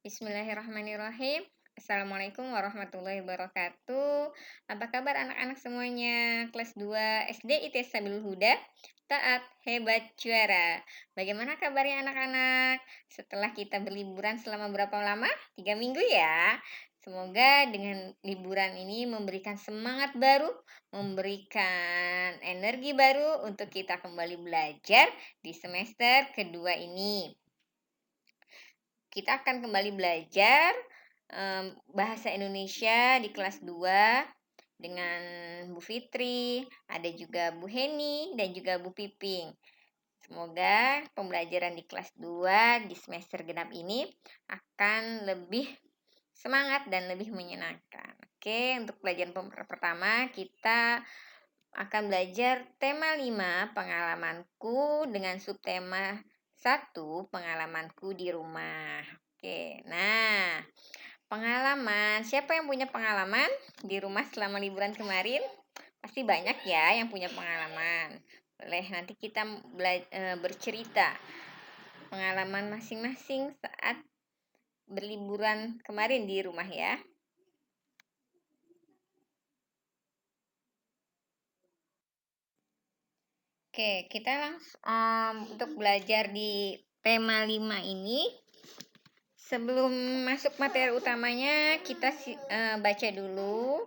Bismillahirrahmanirrahim. Assalamualaikum warahmatullahi wabarakatuh. Apa kabar anak-anak semuanya? Kelas 2 SD IT Sabilul Huda, taat, hebat, juara. Bagaimana kabarnya anak-anak? Setelah kita berliburan selama berapa lama? 3 minggu ya. Semoga dengan liburan ini memberikan semangat baru, memberikan energi baru untuk kita kembali belajar di semester kedua ini. Kita akan kembali belajar bahasa Indonesia di kelas 2 dengan Bu Fitri, ada juga Bu Heni dan juga Bu Piping. Semoga pembelajaran di kelas 2 di semester genap ini akan lebih semangat dan lebih menyenangkan. Oke, untuk pelajaran pertama kita akan belajar tema 5 pengalamanku dengan subtema 1 pengalamanku di rumah. Oke, nah pengalaman. Siapa yang punya pengalaman di rumah selama liburan kemarin? Pasti banyak ya yang punya pengalaman. Boleh nanti kita bercerita pengalaman masing-masing saat berliburan kemarin di rumah ya. Oke, kita langsung untuk belajar di tema 5 ini. Sebelum masuk materi utamanya, kita baca dulu,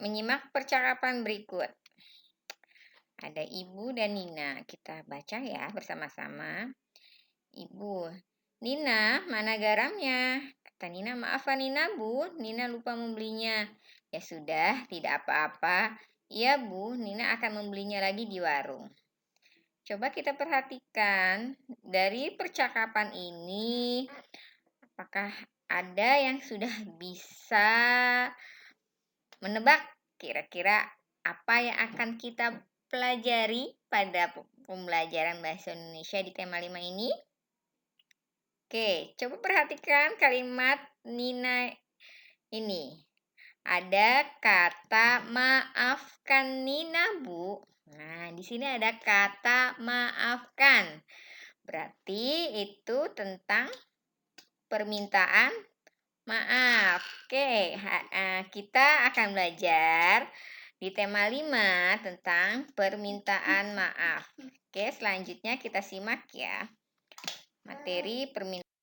menyimak percakapan berikut. Ada Ibu dan Nina, kita baca ya bersama-sama. Ibu, Nina, mana garamnya? Kata Nina, maaf Nina Bu, Nina lupa membelinya. Ya sudah, tidak apa-apa. Iya Bu, Nina akan membelinya lagi di warung. Coba kita perhatikan dari percakapan ini, apakah ada yang sudah bisa menebak kira-kira apa yang akan kita pelajari pada pembelajaran bahasa Indonesia di tema 5 ini? Oke, coba perhatikan kalimat Nina ini. Ada kata maafkan Nina, Bu. Nah, di sini ada kata maafkan. Berarti itu tentang permintaan maaf. Oke, kita akan belajar di tema 5 tentang permintaan maaf. Oke, selanjutnya kita simak ya. Materi permintaan.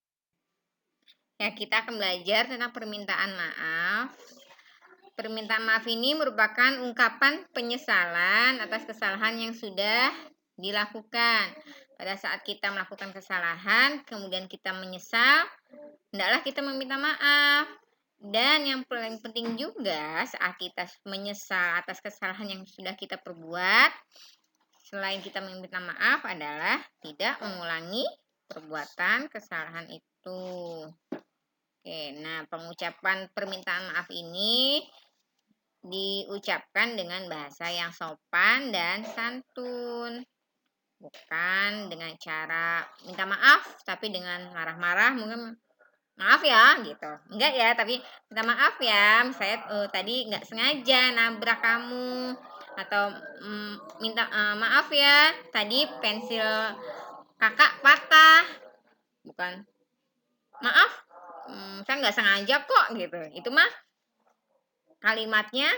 Ya, kita akan belajar tentang permintaan maaf. Permintaan maaf ini merupakan ungkapan penyesalan atas kesalahan yang sudah dilakukan. Pada saat kita melakukan kesalahan, kemudian kita menyesal, hendaklah kita meminta maaf. Dan yang paling penting juga saat kita menyesal atas kesalahan yang sudah kita perbuat, selain kita meminta maaf adalah tidak mengulangi perbuatan kesalahan itu. Oke, nah pengucapan permintaan maaf ini diucapkan dengan bahasa yang sopan dan santun. Bukan dengan cara minta maaf, tapi dengan marah-marah, mungkin maaf ya gitu. Enggak ya, tapi minta maaf ya. Saya tadi nggak sengaja nabrak kamu. Atau minta maaf ya, tadi pensil kakak patah. Bukan maaf, saya nggak sengaja kok gitu. Itu mah kalimatnya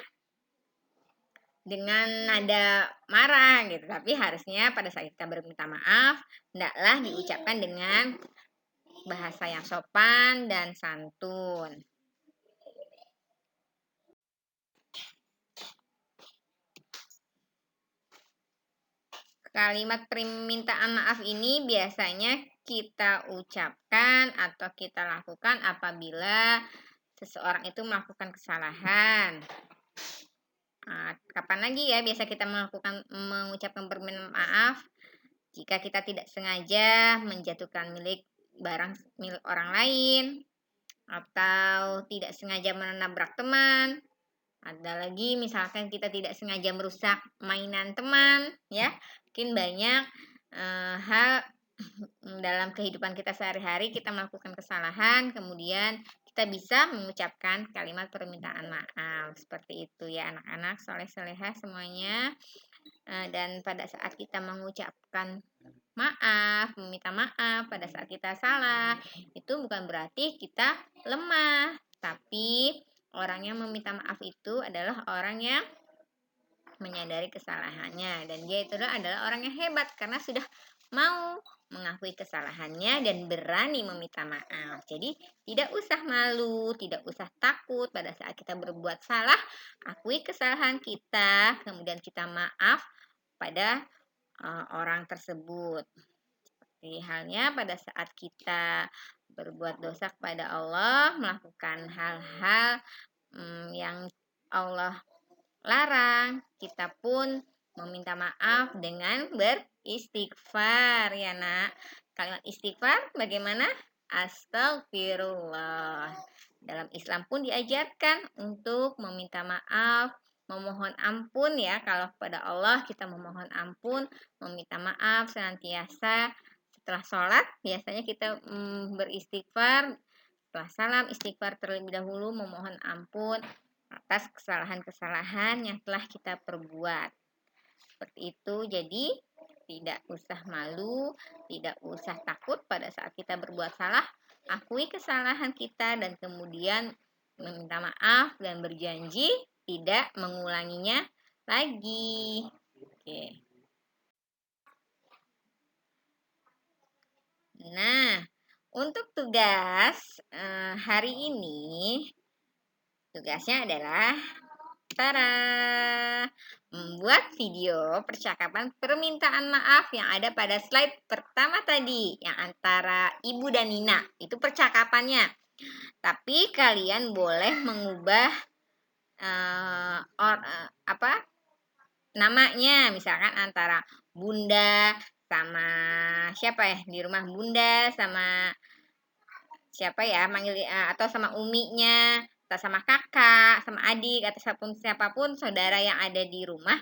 dengan nada marah gitu, tapi harusnya pada saat kita berminta maaf hendaklah diucapkan dengan bahasa yang sopan dan santun. Kalimat permintaan maaf ini biasanya kita ucapkan atau kita lakukan apabila seseorang itu melakukan kesalahan. Nah, kapan lagi ya biasa kita mengucapkan permintaan maaf? Jika kita tidak sengaja menjatuhkan barang milik orang lain, atau tidak sengaja menabrak teman. Ada lagi misalkan kita tidak sengaja merusak mainan teman, ya. Mungkin banyak hal dalam kehidupan kita sehari-hari kita melakukan kesalahan, kemudian kita bisa mengucapkan kalimat permintaan maaf. Seperti itu ya anak-anak, soleh-solehah semuanya. Dan pada saat kita mengucapkan maaf, meminta maaf pada saat kita salah. Itu bukan berarti kita lemah, tapi orang yang meminta maaf itu adalah orang yang menyadari kesalahannya, dan dia itu adalah orang yang hebat karena sudah mau mengakui kesalahannya dan berani meminta maaf. Jadi tidak usah malu, tidak usah takut pada saat kita berbuat salah, akui kesalahan kita, kemudian kita maaf pada orang tersebut. Seperti halnya pada saat kita berbuat dosa kepada Allah, melakukan hal-hal yang Allah larang, kita pun meminta maaf dengan beristighfar ya nak. Kalimat istighfar bagaimana? Astagfirullah. Dalam Islam pun diajarkan untuk meminta maaf, memohon ampun ya. Kalau kepada Allah kita memohon ampun, meminta maaf senantiasa. Setelah sholat biasanya kita beristighfar. Setelah salam istighfar terlebih dahulu, memohon ampun atas kesalahan-kesalahan yang telah kita perbuat. Seperti itu, jadi tidak usah malu, tidak usah takut pada saat kita berbuat salah. Akui kesalahan kita dan kemudian meminta maaf dan berjanji tidak mengulanginya lagi. Oke. Nah, untuk tugas hari ini, tugasnya adalah membuat video percakapan permintaan maaf yang ada pada slide pertama tadi, yang antara Ibu dan Nina. Itu percakapannya. Tapi kalian boleh mengubah namanya, misalkan antara Bunda sama siapa ya di rumah, Bunda sama siapa ya manggil, atau sama uminya, atau sama kakak, sama adik, atau siapapun saudara yang ada di rumah,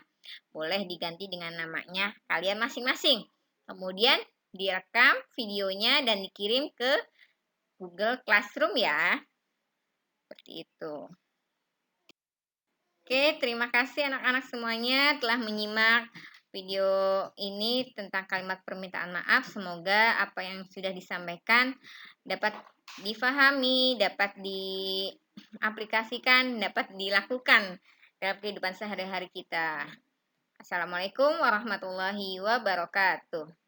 boleh diganti dengan namanya kalian masing-masing. Kemudian direkam videonya dan dikirim ke Google Classroom ya. Seperti itu. Oke, terima kasih anak-anak semuanya telah menyimak video ini tentang kalimat permintaan maaf. Semoga apa yang sudah disampaikan dapat difahami, dapat diaplikasikan, dapat dilakukan dalam kehidupan sehari-hari kita. Assalamualaikum warahmatullahi wabarakatuh.